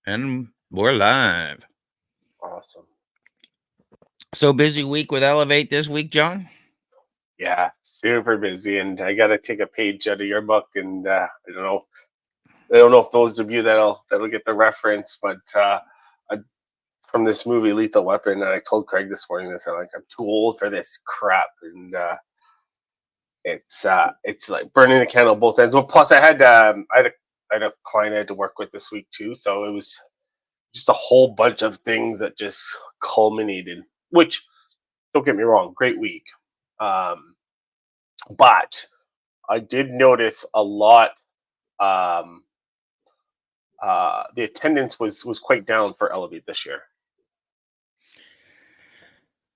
And we're live. Awesome. So busy week with Elevate this week, John? Yeah, super busy, and I got to take a page out of your book. And I don't know if those of you that'll get the reference, but I, from this movie Lethal Weapon, and I told Craig this morning this. I'm too old for this crap, and it's like burning the candle both ends. Well, plus I had a client I had to work with this week too, so it was just a whole bunch of things that just culminated. Which, don't get me wrong, great week. Um, but I did notice a lot. Um, the attendance was quite down for Elevate this year.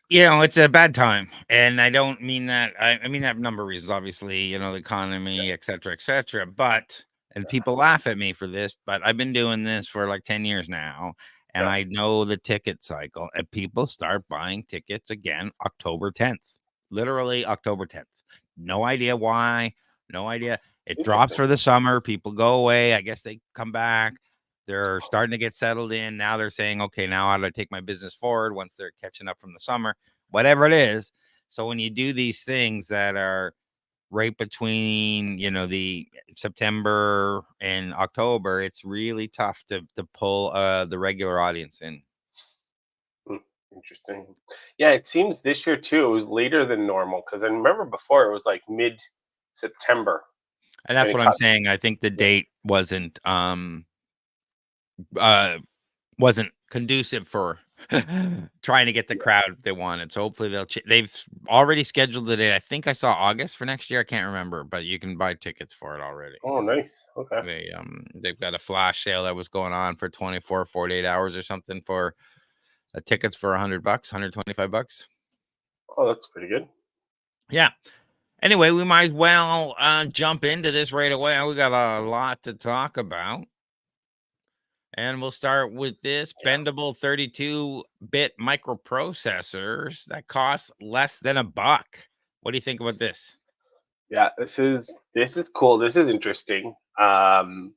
It's a bad time. And I don't mean that. I mean that for a number of reasons, obviously, the economy, et cetera, et cetera. But, and people laugh at me for this, but I've been doing this for like 10 years now. And Yeah, I know the ticket cycle, and people start buying tickets again October 10th, literally October 10th. No idea why, no idea. It drops interesting. for the summer. People go away. I guess they come back. They're starting to get settled in. Now they're saying, okay, now how do I take my business forward once they're catching up from the summer, whatever it is. So when you do these things that are right between, the September and October, it's really tough to pull the regular audience in. Hmm, interesting. Yeah, it seems this year too. It was later than normal because I remember before it was like mid September, And and that's it what I'm caught. saying. I think the Yeah. date uh wasn't conducive for trying to get the crowd they wanted. So hopefully they've already scheduled the date. I think I saw August for next year. I can't remember, but you can buy tickets for it already. Oh, nice. Okay. They've got a flash sale that was going on for 24, 48 hours or something for tickets for $100, $125. Oh, that's pretty good. Yeah. Anyway, we might as well jump into this right away. We got a lot to talk about. And we'll start with this Yeah. bendable 32-bit microprocessors that cost less than $1. What do you think about this? Yeah. This is cool. This is interesting. The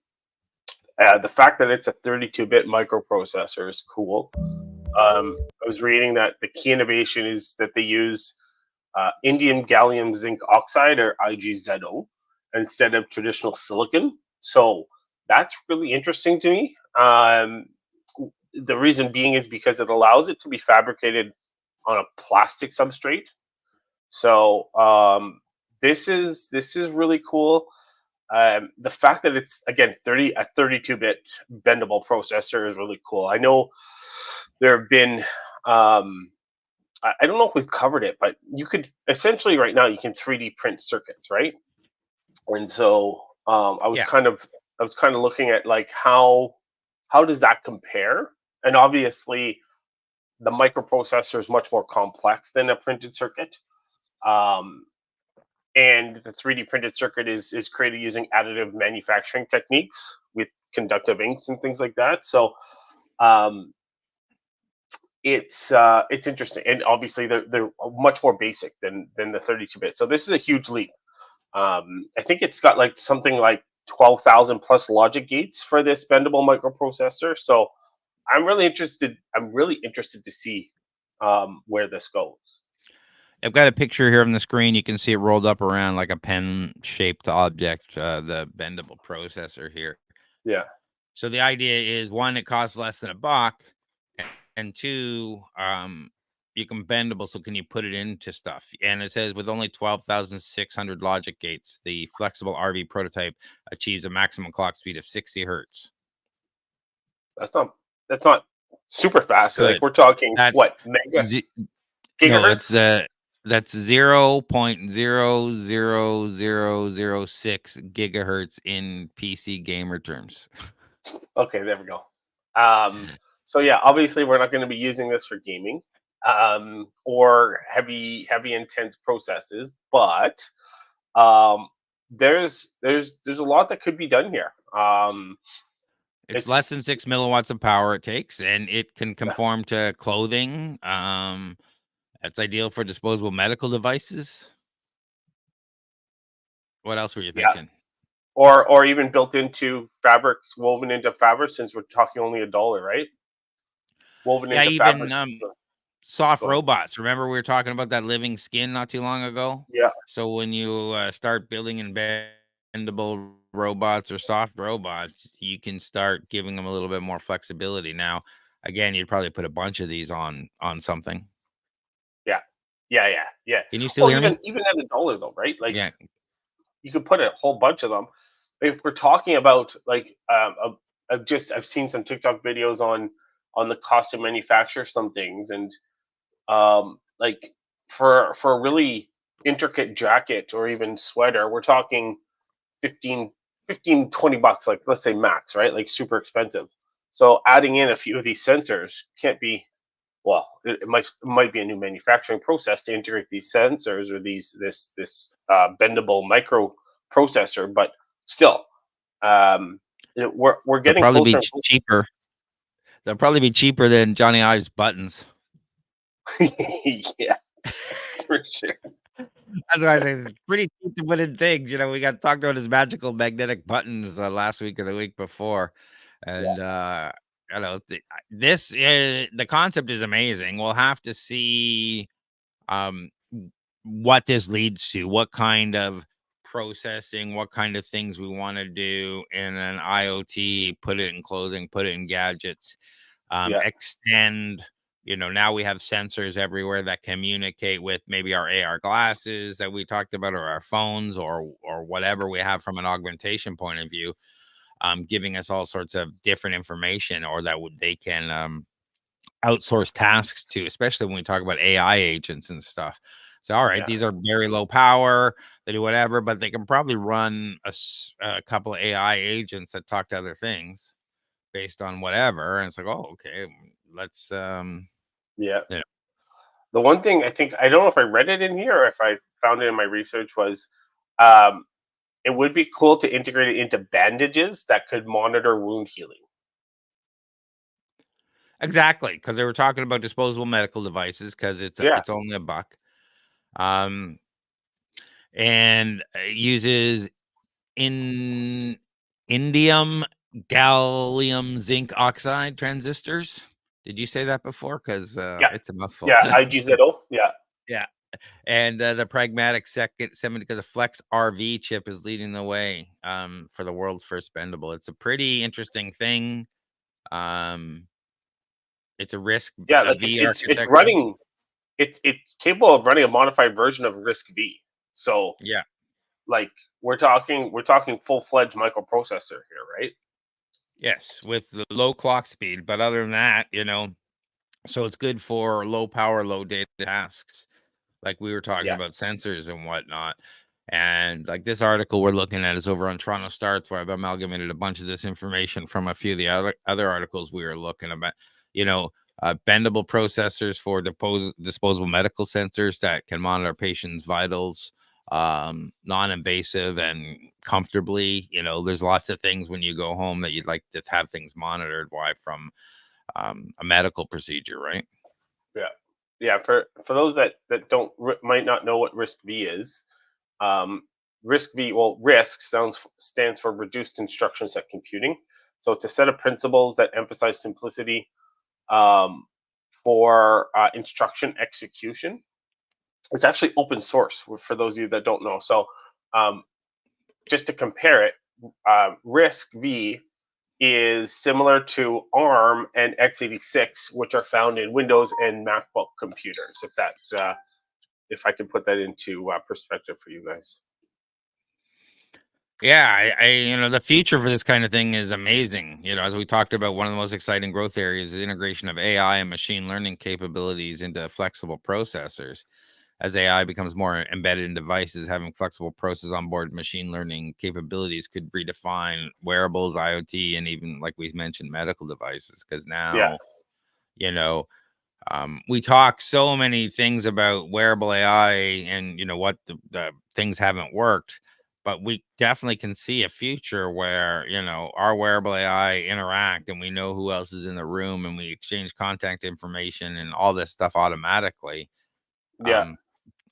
fact that it's a 32-bit microprocessor is cool. I was reading that the key innovation is that they use indium gallium zinc oxide, or IGZO, instead of traditional silicon. So that's really interesting to me. The reason being is because it allows it to be fabricated on a plastic substrate. So this is really cool. The fact that it's again 32-bit bendable processor is really cool. I know there have been I don't know if we've covered it, but you could essentially right now you can 3D print circuits, right? And so Yeah. I was kind of looking at like how does that compare? And obviously the microprocessor is much more complex than a printed circuit. Um, and the 3D printed circuit is created using additive manufacturing techniques with conductive inks and things like that. So um, it's interesting, and obviously they're much more basic than the 32-bit. So this is a huge leap. I think it's got like something like 12,000 plus logic gates for this bendable microprocessor. So I'm really interested. I'm really interested to see where this goes. I've got a picture here on the screen. You can see it rolled up around like a pen-shaped object, the bendable processor here. Yeah. So the idea is, one, it costs less than $1, and two, you can bendable. So can you put it into stuff? And it says with only 12,600 logic gates, the flexible RV prototype achieves a maximum clock speed of 60 hertz. That's not that's not super fast. Like Good. we're talking That's what mega z- no, gigahertz? that's 0.00006 gigahertz in PC gamer terms. Okay, there we go. Um, so yeah, obviously we're not going to be using this for gaming or heavy intense processes, but um, there's a lot that could be done here. It's less It's than 6 milliwatts of power it takes, and it can Yeah, conform to clothing. That's ideal for disposable medical devices. What else were you yeah. thinking? or even built into fabrics, woven into fabric. Since we're talking only $1, right? Woven Yeah, into even fabric. soft Go ahead. robots. Remember we were talking about that living skin not too long ago? Yeah, So when you start building in bendable robots or soft robots, you can start giving them a little bit more flexibility. Now, again, you'd probably put a bunch of these on something. yeah, yeah. Can you still Well, hear me? even at $1 though, right? Like Yeah, you could put a whole bunch of them. If we're talking about like, I've seen some TikTok videos on the cost to manufacture some things, and like for a really intricate jacket or even sweater, we're talking 15, 15, $20, like let's say max, right? Like super expensive. So adding in a few of these sensors can't be, well, it might be a new manufacturing process to integrate these sensors or this bendable micro processor, but still, um, we're they'll getting probably be closer and cheaper. They'll probably be cheaper than Johnny Ive's buttons. closer. Yeah, for sure. That's why I say it's pretty cheap to put in things. We got talked about his magical magnetic buttons last week or the week before, Yeah, and the concept is amazing. We'll have to see um what this leads to, what kind of processing, what kind of things we want to do in an IoT, put it in clothing, put it in gadgets, yeah, extend. Now we have sensors everywhere that communicate with maybe our AR glasses that we talked about, or our phones, or whatever we have from an augmentation point of view, giving us all sorts of different information, or that they can outsource tasks to, especially when we talk about AI agents and stuff. So, all right, yeah, these are very low power, they do whatever, but they can probably run a couple of AI agents that talk to other things based on whatever. And it's like, oh, okay, let's yeah. you know, The one thing I think, I don't know if I read it in here or if I found it in my research, was um, it would be cool to integrate it into bandages that could monitor wound healing. exactly, because they were talking about disposable medical devices because Yeah, it's only a buck. Um, and uses in indium gallium zinc oxide transistors. Did you say that before? Because yeah, it's a mouthful. yeah. IGZO. Yeah, Yeah. And the pragmatic second semi, because a Flex RV chip is leading the way for the world's first bendable. It's a pretty interesting thing. Um, it's a risk yeah. a Like V it's architecture. running. It's capable of running a modified version of Risk V. So Yeah. like we're talking full fledged microprocessor here, right? Yes, with the low clock speed, but other than that, so it's good for low power, low data tasks, like we were talking Yeah, about sensors and whatnot. And like this article we're looking at is over on Toronto Starts, where I've amalgamated a bunch of this information from a few of the other articles we were looking about. You know, bendable processors for disposable medical sensors that can monitor patients' vitals, non-invasive and comfortably. There's lots of things when you go home that you'd like to have things monitored. Why? From a medical procedure, right? yeah, yeah. For those that don't might not know what Risk V is, um, Risk V, well, RISC stands for Reduced Instruction Set Computing. So it's a set of principles that emphasize simplicity, um, for instruction execution. It's actually open source for those of you that don't know. So um, just to compare it, RISC V is similar to ARM and x86, which are found in Windows and MacBook computers. If I can put that into perspective for you guys. Yeah, the future for this kind of thing is amazing. As we talked about, one of the most exciting growth areas is integration of AI and machine learning capabilities into flexible processors. As AI becomes more embedded in devices, having flexible process onboard machine learning capabilities could redefine wearables, IoT, and even, like we mentioned, medical devices. Because Yeah, now, you know, we talk so many things about wearable AI and what the things haven't worked, but we definitely can see a future where our wearable AI interact and we know who else is in the room and we exchange contact information and all this stuff automatically. yeah, Um,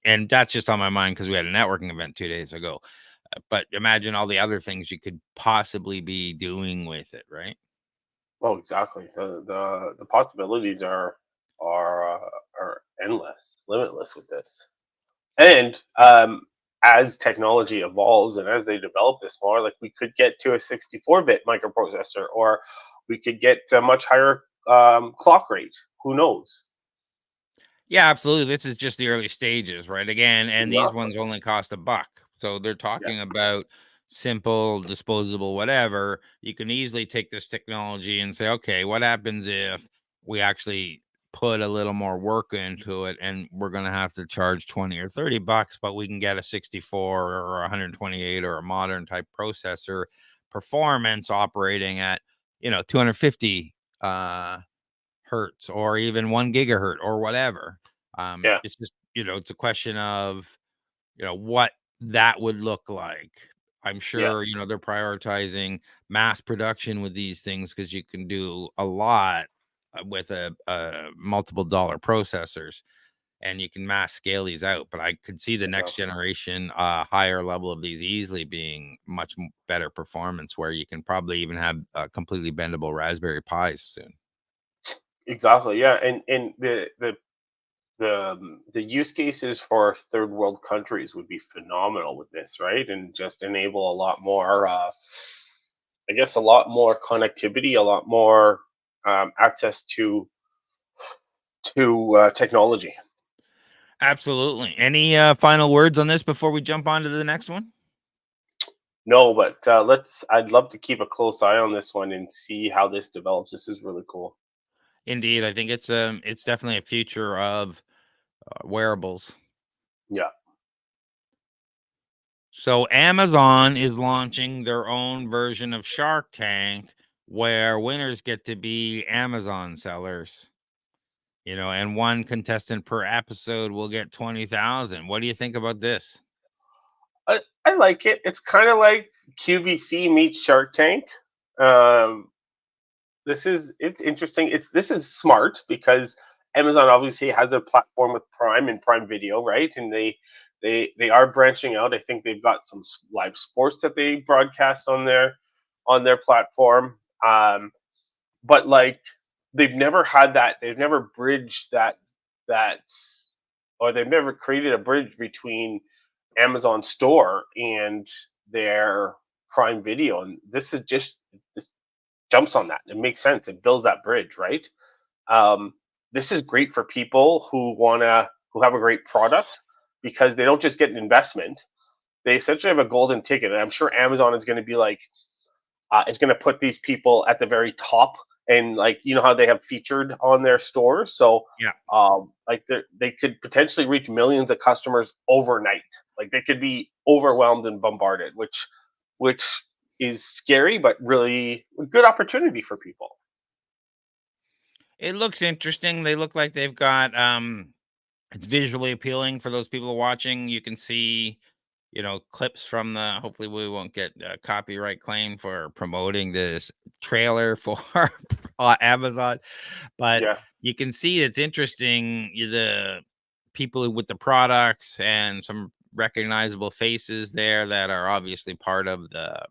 and that's just on my mind because we had a networking event 2 days ago. But imagine all the other things you could possibly be doing with it, right? Oh, exactly. The possibilities are endless, limitless with this. And as technology evolves and as they develop this more, like we could get to a 64-bit microprocessor, or we could get a much higher clock rate. Who knows? Yeah, absolutely. This is just the early stages, right? Again, and these Exactly. ones only cost $1. So they're Yeah. talking about simple, disposable, whatever. You can easily take this technology and say, okay, what happens if we actually put a little more work into it and we're going to have to charge 20 or $30, but we can get a 64 or 128 or a modern type processor performance operating at, 250 hertz or even 1 gigahertz or whatever. Yeah. It's just, it's a question of, what that would look like. I'm Yeah. sure, they're prioritizing mass production with these things because you can do a lot with a multiple dollar processors and you can mass scale these out. But I could see the next Exactly. generation, higher level of these easily being much better performance where you can probably even have completely bendable Raspberry Pis soon. Exactly. Yeah. And the use cases for third world countries would be phenomenal with this, right? And just enable a lot more, I guess, a lot more connectivity, a lot more access to technology. Absolutely. Any final words on this before we jump on to the next one? No, but let's. I'd love to keep a close eye on this one and see how this develops. This is really cool. Indeed, I think it's definitely a future of wearables. Yeah, So Amazon is launching their own version of Shark Tank where winners get to be Amazon sellers. And one contestant per episode will get 20,000. What do you think about this? I like it. It's kind of like QVC meets Shark Tank. Um, it's interesting. This is smart because Amazon obviously has a platform with Prime and Prime Video, right? And they are branching out. I think they've got some live sports that they broadcast on their platform. But like they've never had that. They've never bridged that, or they've never created a bridge between Amazon store and their Prime Video. And this jumps on that. It makes sense. It builds that bridge, right? Um, this is great for people who have a great product because they don't just get an investment. They essentially have a golden ticket, and I'm sure Amazon is going to be like, it's going to put these people at the very top, and like how they have featured on their stores. So, Yeah. like they could potentially reach millions of customers overnight. Like they could be overwhelmed and bombarded, which is scary, but really a good opportunity for people. It looks interesting. They look like they've got it's visually appealing for those people watching. You can see, clips from the hopefully we won't get a copyright claim for promoting this trailer for Amazon, but Yeah, you can see it's interesting the people with the products and some recognizable faces there that are obviously part of the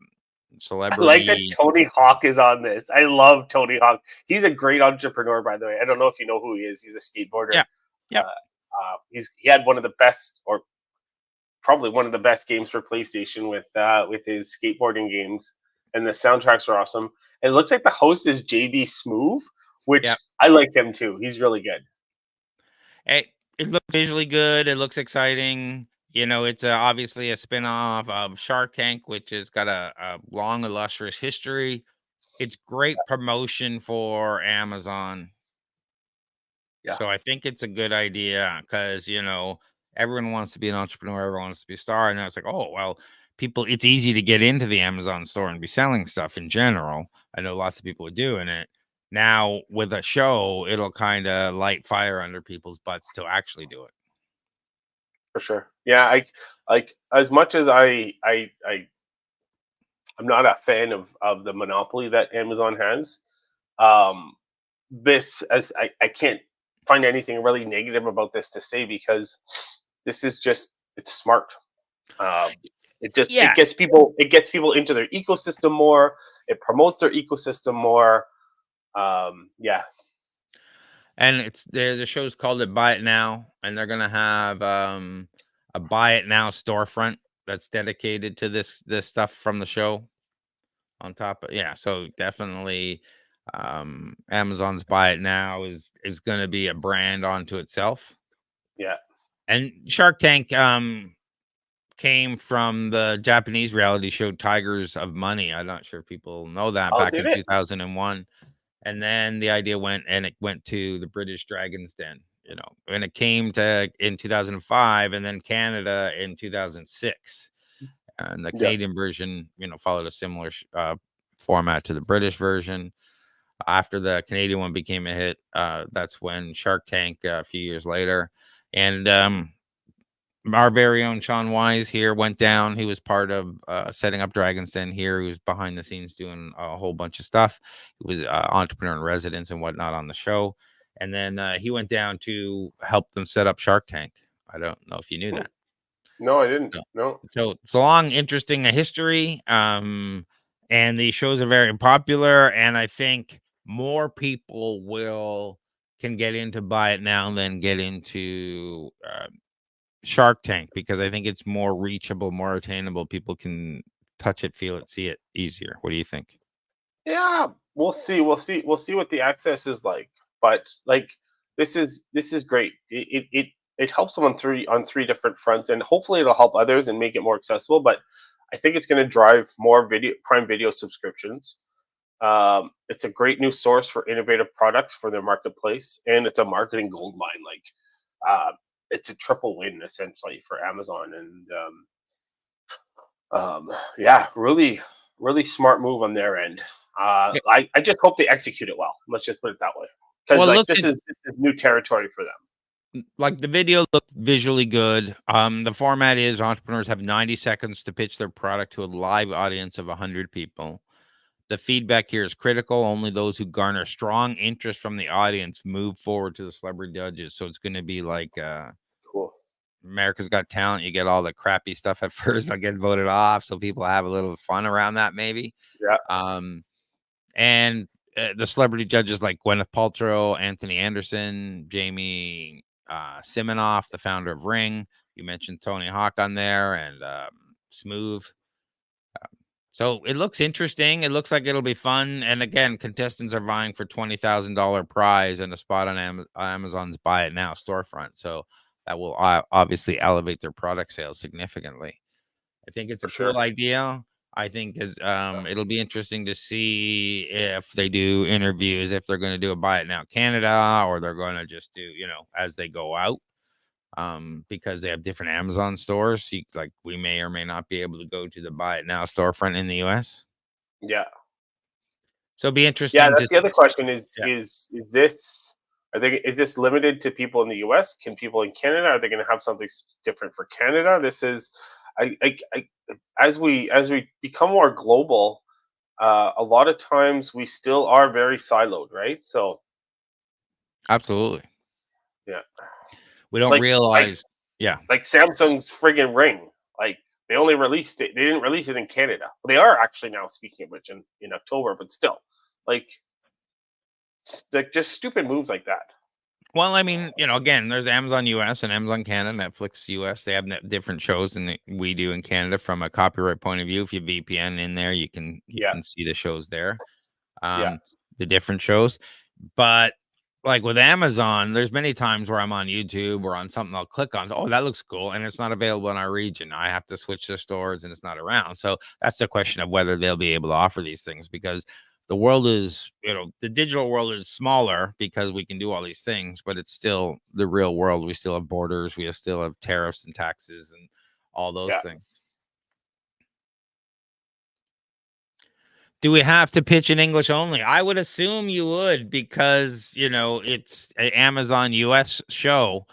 I like that celebrity. Tony Hawk is on this. I love Tony Hawk. He's a great entrepreneur, by the way. I don't know if you know who he is. He's a skateboarder. Yeah. Yep. He had one of the best, or probably one of the best games for PlayStation with his skateboarding games, and the soundtracks are awesome. And it looks like the host is JB Smoove, which Yep. I like him too. He's really good. Hey, it looks visually good. It looks exciting. It's obviously a spin-off of Shark Tank, which has got a long, illustrious history. It's great promotion for Amazon. Yeah, So I think it's a good idea because, everyone wants to be an entrepreneur, everyone wants to be a star. And then it's like, oh, well, it's easy to get into the Amazon store and be selling stuff in general. I know lots of people are doing it. Now with a show, it'll kind of light fire under people's butts to actually do it. for sure. Yeah, I like as much as I'm not a fan of the monopoly that Amazon has. Um, this as I can't find anything really negative about this to say because this is just it's smart. Um, Yeah, it gets people into their ecosystem more. It promotes their ecosystem more. Yeah, and the show's called it Buy It Now, and they're gonna have a Buy It Now storefront that's dedicated to this stuff from the show on top of, yeah, so definitely Amazon's Buy It Now is gonna be a brand onto itself. yeah. And Shark Tank came from the Japanese reality show Tigers of Money. I'm not sure if people know that, Oh, back in did it? 2001. And then the idea went and it went to the British Dragon's Den, and it came to in 2005 and then Canada in 2006. And the Yeah. Canadian version, followed a similar format to the British version. After the Canadian one became a hit, that's when Shark Tank, a few years later. And our very own Sean Wise here went down. He was part of setting up Dragon's Den here. He was behind the scenes doing a whole bunch of stuff. He was entrepreneur in residence and whatnot on the show. And then he went down to help them set up Shark Tank. I don't know if you knew Hmm. that. No, I didn't. So, No. so it's a long, interesting history. And the shows are very popular. And I think more people can get into Buy It Now than get into Shark Tank, because I think it's more reachable, more attainable. People can touch it, feel it, see it easier. What do you think? Yeah, we'll see. We'll see what the access is like. But like, this is great. It helps them on three different fronts, and hopefully it'll help others and make it more accessible. But I think it's going to drive more Prime Video subscriptions. It's a great new source for innovative products for their marketplace, and it's a marketing gold mine. Like, it's a triple win essentially for Amazon, and yeah, really, really smart move on their end. I just hope they execute it well. Let's just put it that way, because Well, it like looks this is new territory for them. like the video looked visually good. The format is entrepreneurs have 90 seconds to pitch their product to a live audience of 100 people. The feedback here is critical. Only those who garner strong interest from the audience move forward to the celebrity judges. So it's going to be like Cool. America's Got Talent. You get all the crappy stuff at first. I get voted off, so people have a little fun around that, maybe. Yeah, Um, and the celebrity judges like Gwyneth Paltrow, Anthony Anderson, Jamie Siminoff, the founder of Ring. You mentioned Tony Hawk on there, and Smooth. So it looks interesting. It looks like it'll be fun. And again, contestants are vying for $20,000 prize and a spot on Amazon's Buy It Now storefront. So that will obviously elevate their product sales significantly. I think it's for a cool sure. idea. I think it'll be interesting to see if they do interviews, if they're going to do a Buy It Now Canada, or they're going to just do, as they go out, because they have different Amazon stores. Like, we may or may not be able to go to the Buy It Now storefront in the US. Yeah, So it'll be yeah. interesting to That's the other question. yeah, Is this is this limited to people in the U.S.? Can people in Canada? Are they going to have something different for Canada? This is I as we become more global, a lot of times we still are very siloed, right? So absolutely. yeah, We don't like like realize, yeah, like Samsung's friggin' Ring. Like they only released it. They didn't release it in Canada. Well, they are actually now, speaking of which, in October. But still, like, like just stupid moves like that. well, I mean, again, there's Amazon US and Amazon Canada, Netflix US. They have different shows than we do in Canada from a copyright point of view. If you VPN in there, you Yeah, can see the shows there, yeah, the different shows. But like with Amazon, there's many times where I'm on YouTube or on something I'll click on. Oh, that looks cool, and it's not available in our region. I have to switch the stores, and it's not around. So that's the question of whether they'll be able to offer these things, because the world is, the digital world is smaller because we can do all these things, but it's still the real world. We still have borders. We still have tariffs and taxes and all those yeah. things. Do we have to pitch in English only? I would assume you would, because, it's an Amazon US show.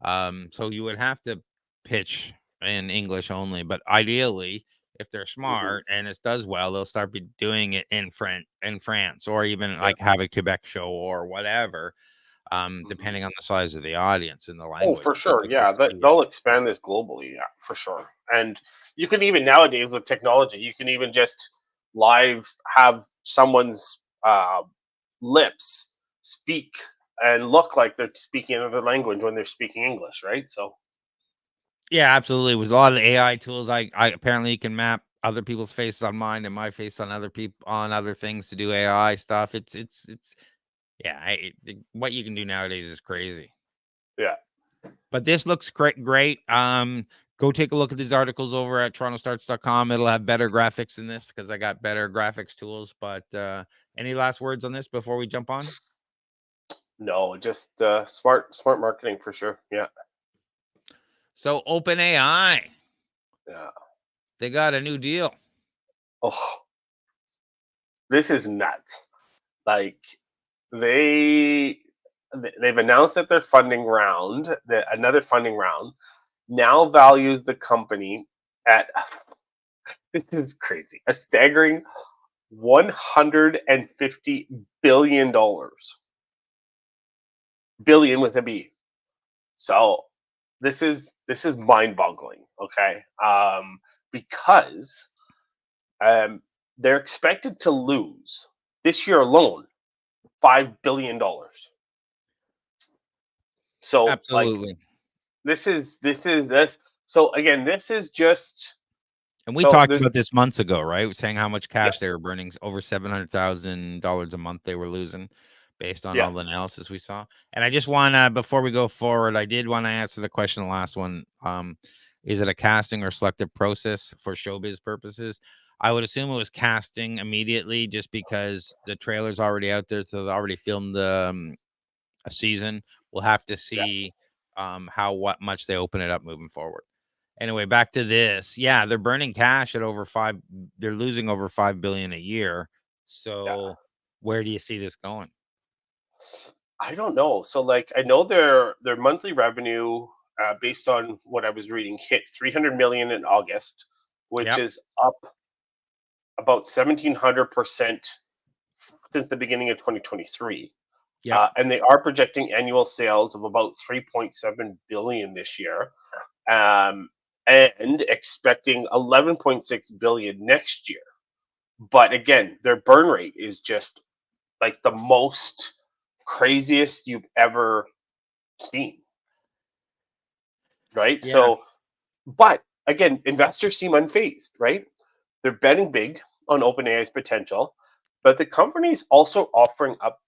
So you would have to pitch in English only. But ideally, if they're Hmm. smart and it does well, they'll start doing it in France, or even Yeah, like have a Quebec show or whatever. depending on the size of the audience and the Oh, language. for But sure. I could Yeah, that see it. they'll expand this globally. Yeah, for sure. And you can even nowadays with technology, you can even just live have someone's lips speak and look like they're speaking another language when they're speaking English, right? So Yeah, absolutely. With a lot of the AI tools, I apparently can map other people's faces on mine and my face on other people on other things to do AI stuff. It's yeah, what you can do nowadays is crazy. yeah, But this looks great. Go take a look at these articles over at torontostarts.com. It'll have better graphics than this because I got better graphics tools. But any last words on this before we jump on? no, just smart marketing for sure. Yeah, So OpenAI, yeah. they got a new deal. Oh, this is nuts. Like they they've announced that their funding round, that another funding round, now values the company at this is crazy, a staggering $150 billion, billion with a B. So this is mind boggling. Okay, because um, they're expected to lose this year alone $5 billion. So like Absolutely. this. So again, this is just And we so talked there's about this months ago, right? Saying how much yeah cash they were burning, over $700,000 a month they were losing based on yeah all the analysis we saw. And I just want to, before we go forward, I did want to answer the question, the last one. Is it a casting or selective process for showbiz purposes? I would assume it was casting immediately just because the trailer's already out there. So they already filmed a season. We'll have to yeah see what much they open it up moving forward. Anyway, back to this. Yeah, they're burning cash at over five. They're losing over 5 billion a year. yeah. So where do you see this going? I don't know. So like I know their monthly revenue, based on what I was reading, hit 300 million in August, which Yep. is up about 1,700% since the beginning of 2023. Yep. And they are projecting annual sales of about 3.7 billion this year, um, and expecting 11.6 billion next year. But again, their burn rate is just like the most craziest you've ever seen, right? Yeah. So, but again, investors seem unfazed, right? They're betting big on OpenAI's potential, but the company is also offering up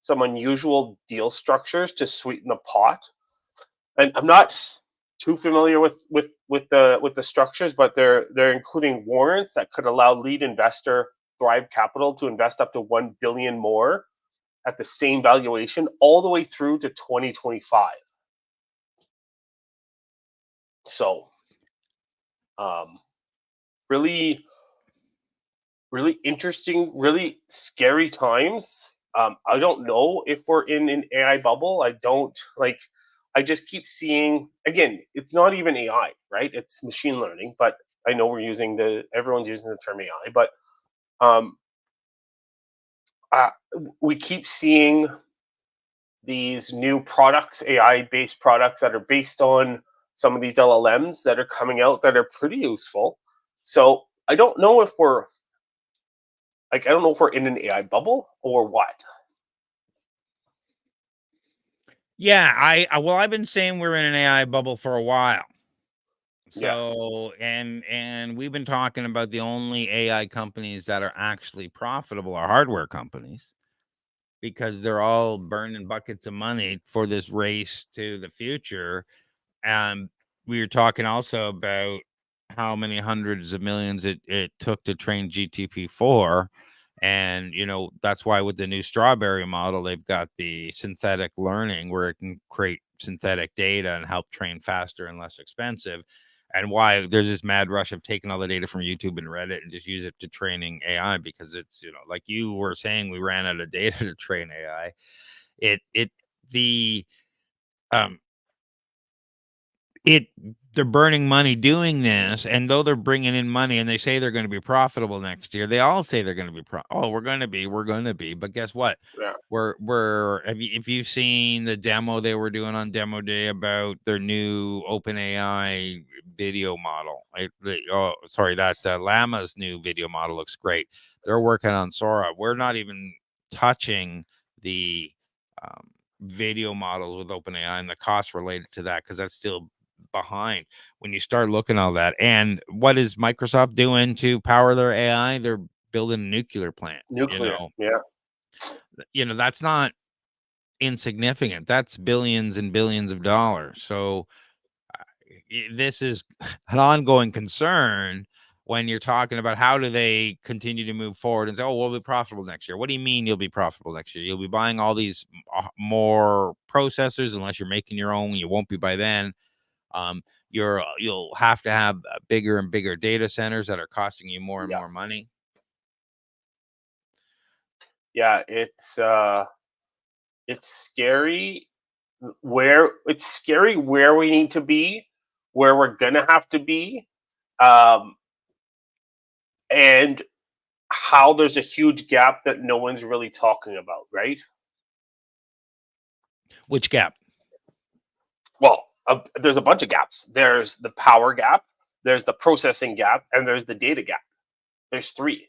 some unusual deal structures to sweeten the pot. And I'm not too familiar with the structures, but they're including warrants that could allow lead investor Thrive Capital to invest up to 1 billion more at the same valuation all the way through to 2025. So, um, really, really interesting, really scary times. I don't know if we're in an AI bubble. I don't like. I just keep seeing again. It's not even AI, right? It's machine learning. But I know everyone's using the term AI. But um, uh, we keep seeing these new products, AI based products that are based on some of these LLMs that are coming out that are pretty useful. So I don't know if we're like I don't know if we're in an AI bubble or what. Yeah. Well, I've been saying we're in an AI bubble for a while. Yeah, So and we've been talking about the only AI companies that are actually profitable are hardware companies because they're all burning buckets of money for this race to the future. We were talking also about how many hundreds of millions it took to train GTP4. And, that's why with the new Strawberry model, they've got the synthetic learning where it can create synthetic data and help train faster and less expensive. And why there's this mad rush of taking all the data from YouTube and Reddit and just use it to training AI because it's, like you were saying, we ran out of data to train AI. The, um, it they're burning money doing this, and though they're bringing in money and they say they're going to be profitable next year, they all say they're going to be we're going to be, but guess what? Yeah. We're if you've seen the demo they were doing on demo day about their new OpenAI video model, that Llama's new video model looks great. They're working on Sora. We're not even touching the video models with OpenAI and the costs related to that, because that's still behind when you start looking at all that. And what is Microsoft doing to power their AI? They're building a nuclear plant. Nuclear. Yeah. That's not insignificant. That's billions and billions of dollars. So this is an ongoing concern when you're talking about how do they continue to move forward and say, oh, we'll be profitable next year. What do you mean you'll be profitable next year? You'll be buying all these more processors. Unless you're making your own, you won't be by then. You'll have to have bigger and bigger data centers that are costing you more and more money. Yeah, it's scary where we need to be, where we're gonna have to be, and how there's a huge gap that no one's really talking about, right? Which gap? Well, there's a bunch of gaps. There's the power gap, there's the processing gap, and there's the data gap. There's three.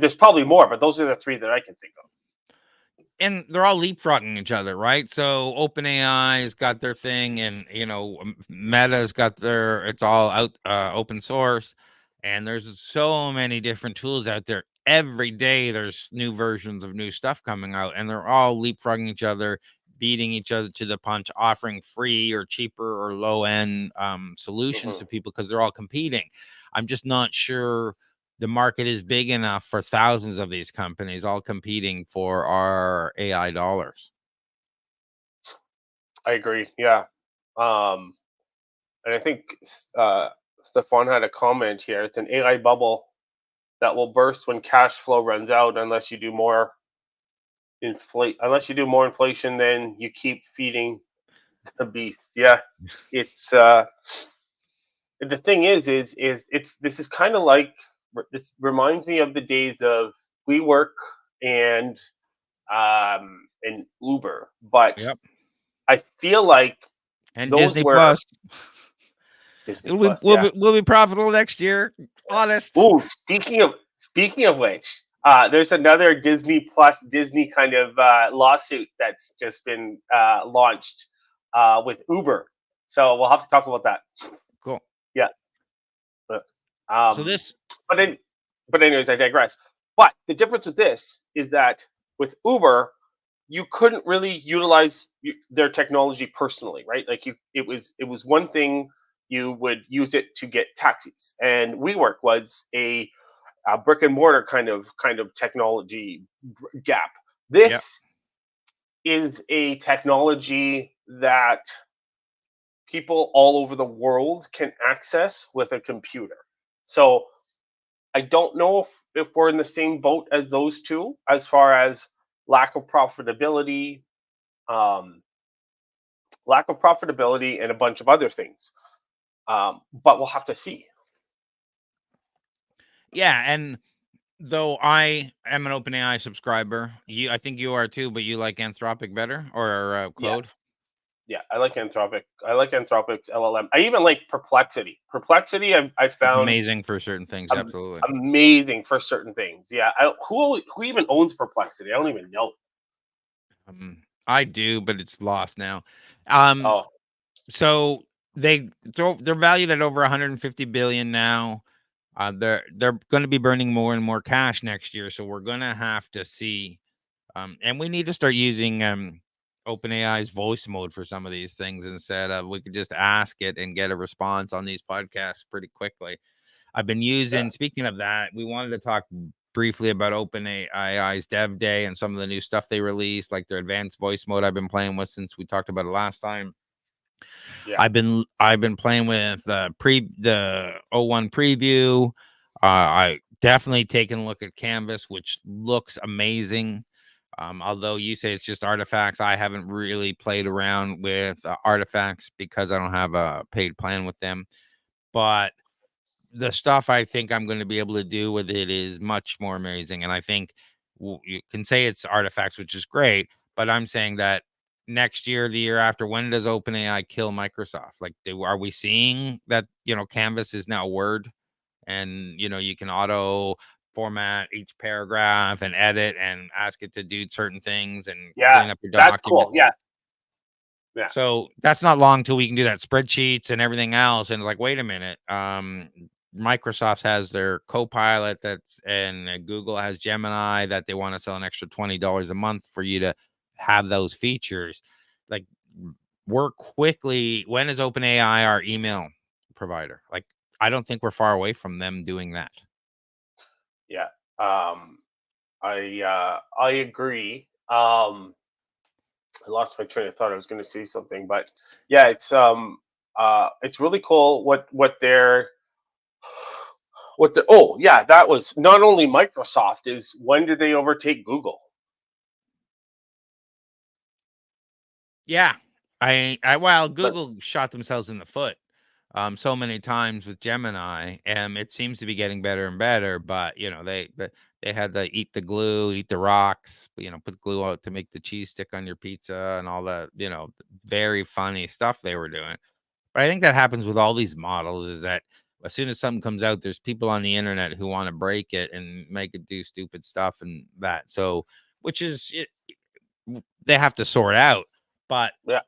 There's probably more, but those are the three that I can think of. And they're all leapfrogging each other, right? So OpenAI's got their thing, and Meta's got their. It's all out open source, and there's so many different tools out there. Every day there's new versions of new stuff coming out, and they're all leapfrogging each other, beating each other to the punch, offering free or cheaper or low end solutions to people because they're all competing. I'm just not sure the market is big enough for thousands of these companies all competing for our AI dollars. I agree. Yeah. And I think Stefan had a comment here. It's an AI bubble that will burst when cash flow runs out unless you do more inflation, then you keep feeding the beast. Yeah. It's the thing is this is kind of like, this reminds me of the days of WeWork and Uber, but I feel like and Disney Plus. Disney Plus, we'll be profitable next year. Honest. Oh, speaking of which, there's another Disney Plus Disney kind of lawsuit that's just been launched with Uber. So we'll have to talk about that. Cool. Yeah. So this, but anyways, I digress. But the difference with this is that with Uber, you couldn't really utilize their technology personally, right? Like it was one thing. You would use it to get taxis, and WeWork was a brick and mortar kind of technology gap. This is a technology that people all over the world can access with a computer. So I don't know if we're in the same boat as those two as far as lack of profitability, and a bunch of other things. But we'll have to see. Yeah, and though I am an OpenAI subscriber, I think you are too, but you like Anthropic better, or Claude? Yeah, I like Anthropic. I like Anthropic's LLM. I even like Perplexity. Perplexity, I found amazing for certain things. Absolutely amazing for certain things. Yeah, who even owns Perplexity? I don't even know. I do, but it's lost now. So they're valued at over 150 billion now. They're going to be burning more and more cash next year, so we're going to have to see. And we need to start using OpenAI's voice mode for some of these things instead of we could just ask it and get a response on these podcasts pretty quickly. I've been using. Speaking of that, we wanted to talk briefly about OpenAI's Dev Day and some of the new stuff they released, like their advanced voice mode I've been playing with since we talked about it last time. Yeah. I've been playing with the 01 preview. I definitely taken a look at Canvas, which looks amazing. Although you say it's just artifacts, I haven't really played around with artifacts because I don't have a paid plan with them. But the stuff I think I'm going to be able to do with it is much more amazing. And I think you can say it's artifacts, which is great. But I'm saying that next year, the year after, when does OpenAI kill Microsoft? Like, are we seeing that, Canvas is now Word, and, you can auto format each paragraph and edit and ask it to do certain things and Yeah, clean up your that's document? cool. Yeah, yeah, So that's not long till we can do that spreadsheets and everything else. And like, wait a minute. Microsoft has their Copilot and Google has Gemini that they want to sell an extra $20 a month for you to have those features. Like, work quickly. When is OpenAI our email provider? Like, I don't think we're far away from them doing that. yeah. I agree. I lost my train of thought. I was going to say something, but yeah, it's really cool what the oh yeah, that was not only Microsoft, is when did they overtake Google? Yeah. Well, But Google shot themselves in the foot so many times with Gemini, and it seems to be getting better and better. But they had the eat the glue, eat the rocks, put glue out to make the cheese stick on your pizza and all that, very funny stuff they were doing. But I think that happens with all these models, is that as soon as something comes out, there's people on the internet who want to break it and make it do stupid stuff and that. So, which is they have to sort out, but yeah,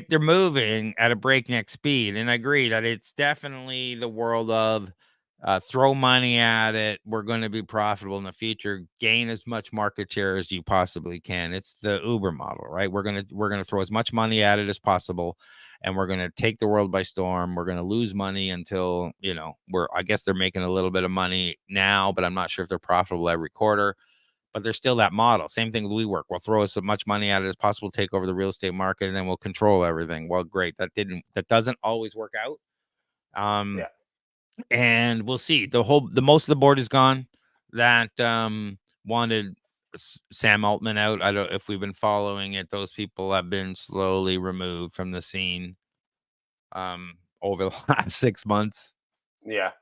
they're moving at a breakneck speed, and I agree that it's definitely the world of throw money at it. We're going to be profitable in the future. Gain as much market share as you possibly can. It's the Uber model, right? We're gonna throw as much money at it as possible, and we're gonna take the world by storm. We're gonna lose money until I guess they're making a little bit of money now, but I'm not sure if they're profitable every quarter. But there's still that model. Same thing with WeWork. We'll throw as much money at it as possible, take over the real estate market, and then we'll control everything. Well, great. That doesn't always work out. yeah. And we'll see. The most of the board is gone. That wanted Sam Altman out. I don't if we've been following it. Those people have been slowly removed from the scene over the last 6 months. Yeah,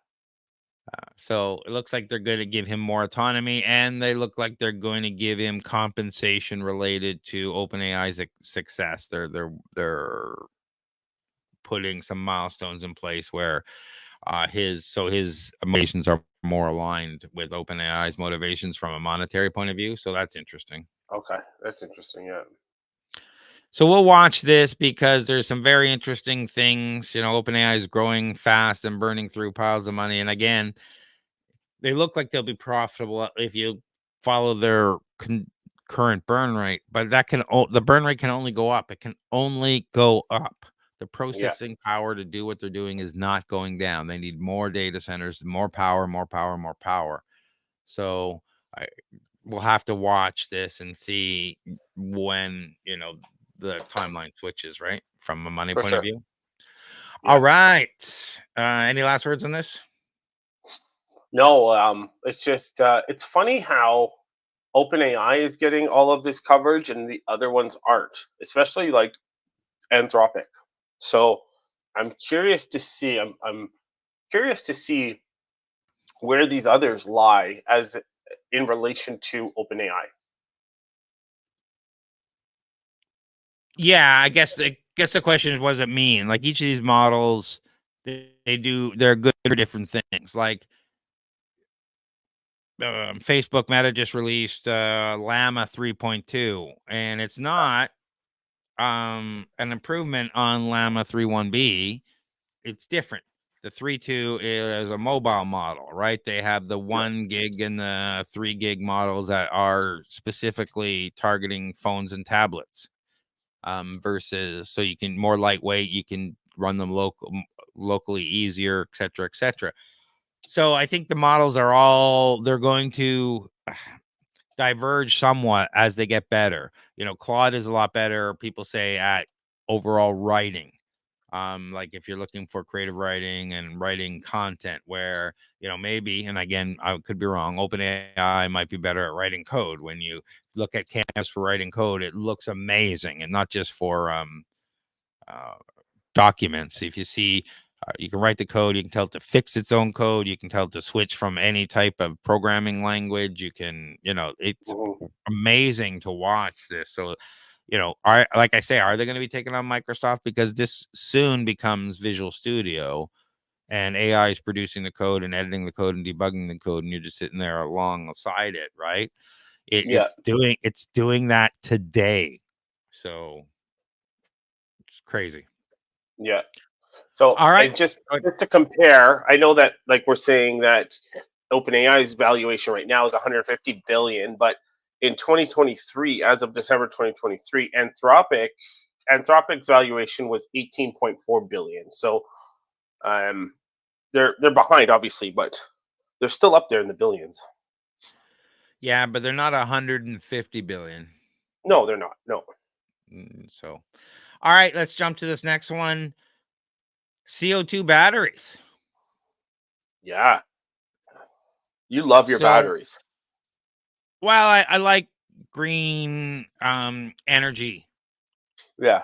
So it looks like they're going to give him more autonomy, and they look like they're going to give him compensation related to OpenAI's success. They're putting some milestones in place where his motivations are more aligned with OpenAI's motivations from a monetary point of view. So that's interesting. okay, that's interesting. Yeah, So we'll watch this because there's some very interesting things. OpenAI is growing fast and burning through piles of money, and again, they look like they'll be profitable if you follow their current burn rate, but the burn rate can only go up. It can only go up. The yeah, processing power to do what they're doing is not going down. They need more data centers, more power, more power, more power. So I we'll have to watch this and see when the timeline switches, right, from a money for point of sure. view. Yeah. All right. Any last words on this? No, it's just it's funny how OpenAI is getting all of this coverage and the other ones aren't, especially like Anthropic. So I'm curious to see. I'm curious to see where these others lie as in relation to OpenAI. Yeah, I guess the question is, what does it mean? Like, each of these models, they're good for different things. Like, Facebook Meta just released Llama 3.2, and it's not an improvement on Llama 3.1b. It's different. The 3.2 is a mobile model, right? They have the Yeah, 1 gig and the 3 gig models that are specifically targeting phones and tablets. Versus, so you can more lightweight, you can run them locally easier, et cetera, et cetera. So I think the models they're going to diverge somewhat as they get better. Claude is a lot better, people say, at overall writing. Like if you're looking for creative writing and writing content where, maybe, and again, I could be wrong, OpenAI might be better at writing code. When you look at Canvas for writing code, it looks amazing, and not just for uh, documents. If you see, you can write the code, you can tell it to fix its own code, you can tell it to switch from any type of programming language. You can, it's Mhm. amazing to watch this. So, like I say, are they going to be taking on Microsoft? Because this soon becomes Visual Studio, and AI is producing the code and editing the code and debugging the code, and you're just sitting there alongside it, right? It, Yeah, it's doing that today. So it's crazy. yeah. So All I right. just to compare, I know that like we're saying that OpenAI's valuation right now is 150 billion, but in 2023, as of December 2023, Anthropic's valuation was 18.4 billion. So um, they're behind, obviously, but they're still up there in the billions. Yeah, but they're not 150 billion. No, they're not. No. So, all right, let's jump to this next one. CO2 batteries. Yeah, you love your So, batteries. well, I like green energy. Yeah,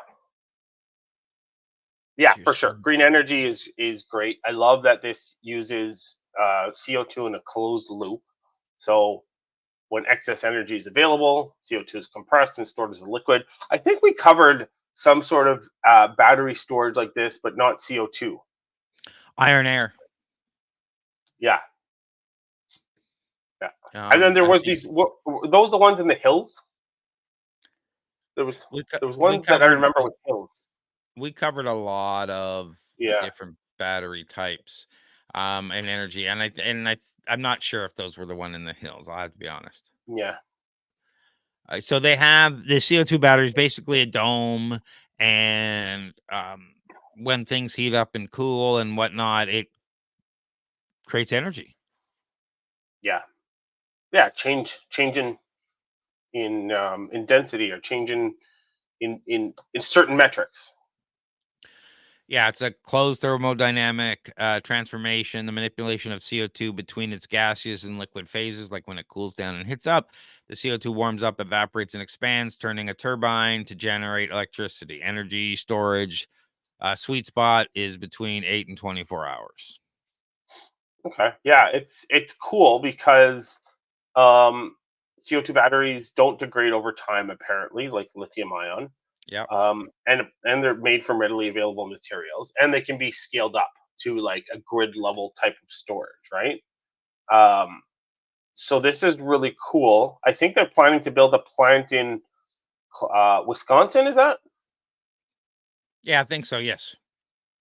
yeah, for sure. Green energy is great. I love that this uses CO2 in a closed loop. So when excess energy is available, CO2 is compressed and stored as a liquid. I think we covered some sort of battery storage like this, but not CO2. Iron air. Yeah, yeah. And then there I was think these. Were those the ones in the hills? There was there was we ones that I covered remember with hills. a lot of Yeah, different battery types, and energy, and I'm not sure if those were the one in the hills. I'll have to be honest. yeah, So they have the CO2 batteries, basically a dome, and when things heat up and cool and whatnot, it creates energy. yeah, yeah. Changing in density or changing in certain metrics. Yeah, it's a closed thermodynamic transformation, the manipulation of CO2 between its gaseous and liquid phases. Like when it cools down and hits up, the CO2 warms up, evaporates, and expands, turning a turbine to generate electricity. Energy storage sweet spot is between 8 and 24 hours. Okay, yeah, it's cool because um, CO2 batteries don't degrade over time, apparently, like lithium ion. Yep. And they're made from readily available materials, and they can be scaled up to like a grid level type of storage, right? Um, so this is really cool. I think they're planning to build a plant in Wisconsin. Is that? Yeah, I think so. Yes.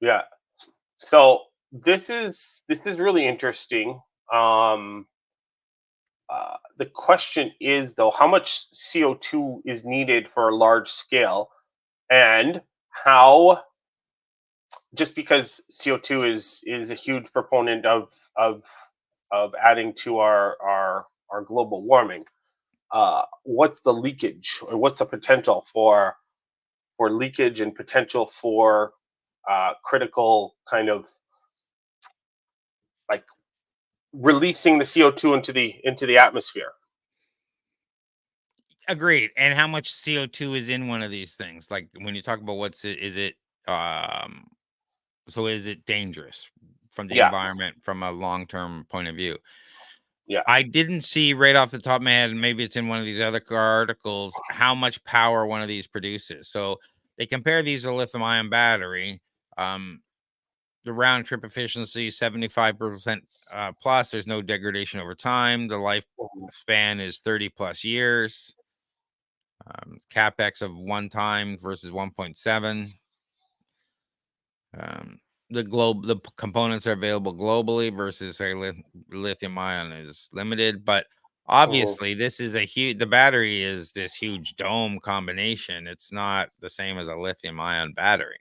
Yeah. So this is really interesting. Um, the question is though, how much CO2 is needed for a large scale, and how just because CO2 is a huge proponent of of adding to our global warming. What's the leakage, or what's the potential for leakage and potential for critical kind of like releasing the CO2 into the atmosphere? Agreed. And how much CO2 is in one of these things? Like when you talk about is it um so is it dangerous from the Yeah, environment from a long-term point of view? yeah, I didn't see right off the top of my head, and maybe it's in one of these other articles, how much power one of these produces. So they compare these to lithium ion battery. Um, the round trip efficiency 75% plus. There's no degradation over time. The mhm, lifespan is 30 plus years. Capex of one time versus 1.7. Um, the components are available globally versus say lithium ion is limited, but mhm. obviously this is a huge. The battery is this huge dome combination. It's not the same as a lithium ion battery.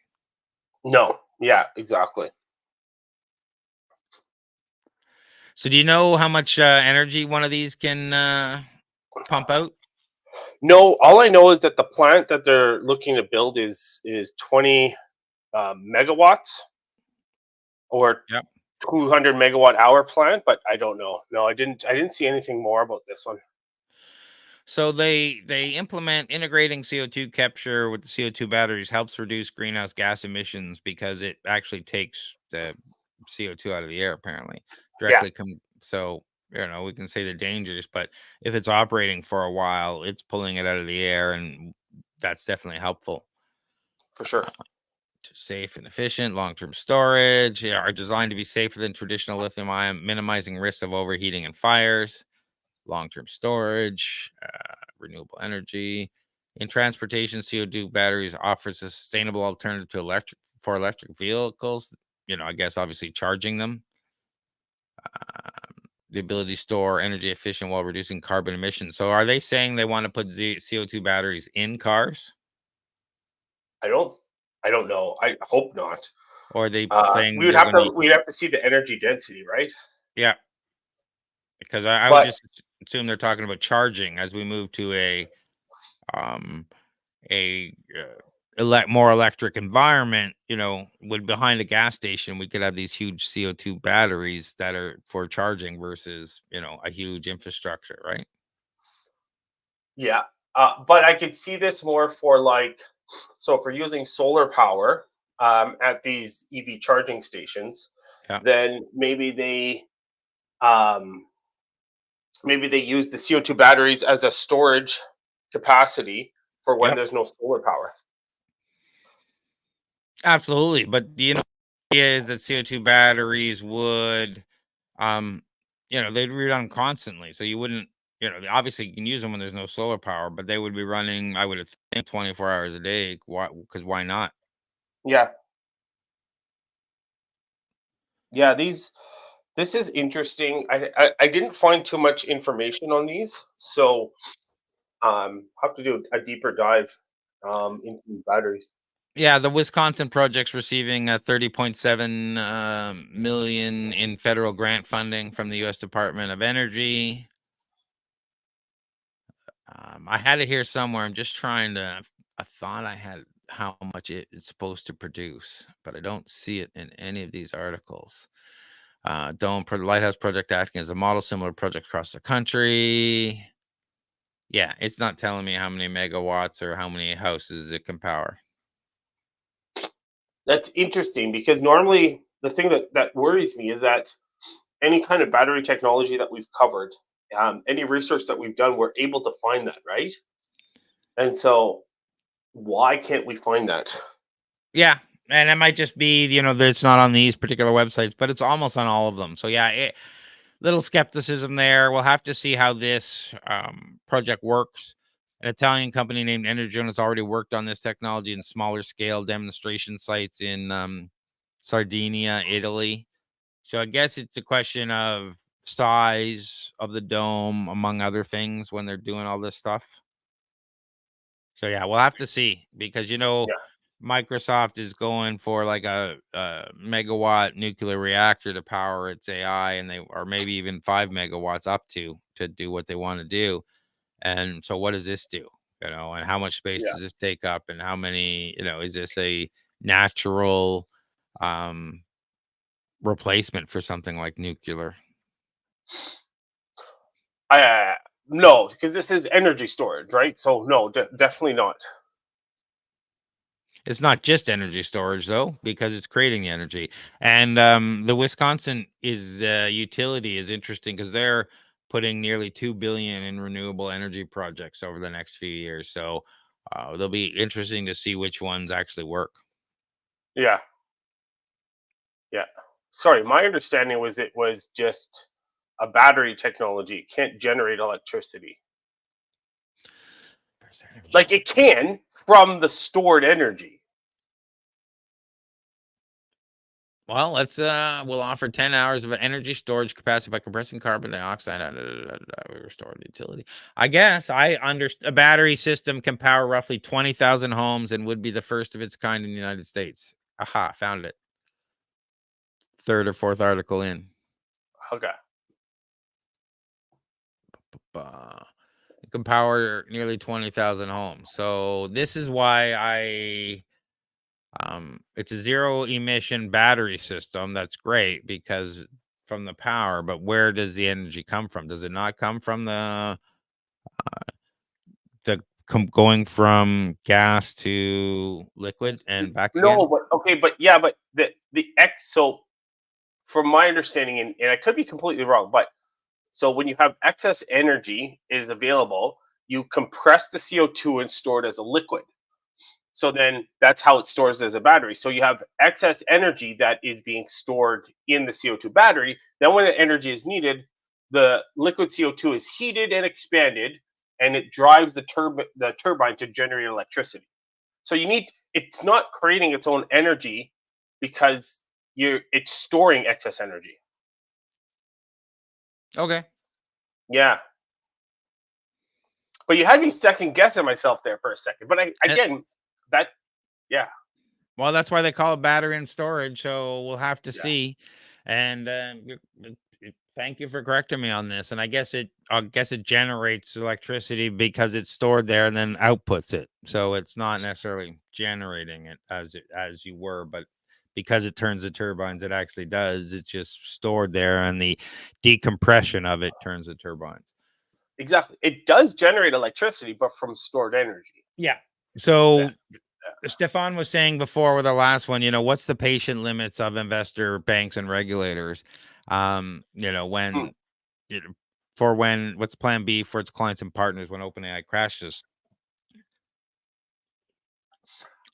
No, yeah, exactly. So do you know how much energy one of these can pump out? No, all I know is that the plant that they're looking to build is 20. megawatts or Yep. 200 megawatt hour plant, but I don't know. No, I didn't see anything more about this one. So they implement integrating CO2 capture with the CO2 batteries helps reduce greenhouse gas emissions because it actually takes the CO2 out of the air apparently Yeah, directly come. So we can say they're dangerous, but if it's operating for a while, it's pulling it out of the air, and that's definitely helpful. for sure. Safe and efficient long-term storage are designed to be safer than traditional lithium ion, minimizing risks of overheating and fires. Long-term storage, renewable energy. In transportation, CO2 batteries offers a sustainable alternative to electric vehicles. I guess obviously charging them. The ability to store energy efficient while reducing carbon emissions. So are they saying they want to put CO2 batteries in cars? I don't I don't know. I hope not. Or are they We saying would they're have going to to, we'd have to see the energy density, right? yeah, because I would But just assume they're talking about charging as we move to um a more electric environment, would behind a gas station, we could have these huge CO2 batteries that are for charging versus, a huge infrastructure, right? yeah, but I could see this more for like, so if we're using solar power at these EV charging stations, Yeah. then um, maybe they use the CO2 batteries as a storage capacity for when Yep. there's no solar power. Absolutely. But the idea is that CO2 batteries would, um, they'd run constantly. So you wouldn't, obviously you can use them when there's no solar power, but they would be running, I would think 24 hours a day. Why? Because why not? Yeah, yeah. This is interesting. I didn't find too much information on these, so have to do a deeper dive into these batteries. Yeah, the Wisconsin project's receiving 30.7 million in federal grant funding from the U.S. Department of Energy. I had it here somewhere. I'm just trying to. I thought I had how much it's supposed to produce, but I don't see it in any of these articles. Lighthouse project acting as a model, similar projects across the country. Yeah, it's not telling me how many megawatts or how many houses it can power. That's interesting because normally the thing that worries me is that any kind of battery technology that we've covered, any research that we've done, we're able to find that, right? And so, why can't we find that? Yeah, and it might just be, that it's not on these particular websites, but it's almost on all of them. So yeah, little skepticism there. We'll have to see how this project works. An Italian company named Energon has already worked on this technology in smaller scale demonstration sites in Sardinia, Italy. So I guess it's a question of size of the dome, among other things, when they're doing all this stuff. So yeah, we'll have to see because Yeah, Microsoft is going for like a megawatt nuclear reactor to power its AI, and they or maybe even 5 megawatts up to do what they want to do. And so, what does this do? And how much space yeah. does this take up? And how many? Is this a natural um, replacement for something like nuclear? I no, because this is energy storage, right? So no, definitely not. It's not just energy storage though, because it's creating the energy. And the Wisconsin utility is interesting because they're putting nearly 2 billion in renewable energy projects over the next few years. So they'll be interesting to see which ones actually work. Yeah, yeah. Sorry, my understanding was it was just a battery technology. It can't generate electricity. Like it can from the stored energy. Well, we'll offer 10 hours of energy storage capacity by compressing carbon dioxide out of restored utility. I guess a battery system can power roughly 20,000 homes and would be the first of its kind in the United States. Aha, found it. Third or fourth article in. Okay. It can power nearly 20,000 homes. So this is why It's a zero emission battery system. That's great because from the power, but where does the energy come from? Does it not come from going from gas to liquid and back No, again? but okay, but yeah, but the X. So from my understanding, and I could be completely wrong, but so when you have excess energy is available, you compress the CO2 and store it as a liquid. So then that's how it stores as a battery. So you have excess energy that is being stored in the CO2 battery. Then when the energy is needed, the liquid CO2 is heated and expanded, and it drives the turbine to generate electricity. So it's not creating its own energy because it's storing excess energy. Okay. Yeah. But you had me second guessing myself there for a second. But And, again, that yeah, well, that's why they call it battery and storage. So we'll have to yeah. see. And thank you for correcting me on this. And I guess it generates electricity because it's stored there and then outputs it. So it's not necessarily generating it as you were, but because it turns the turbines, it actually does. It's just stored there, and the decompression of it turns the turbines. Exactly. It does generate electricity, but from stored energy. Yeah. Yeah. So Stefan was saying before with the last one, what's the patient limits of investor banks and regulators? Hmm. When you know, for when what's plan B for its clients and partners when OpenAI crashes?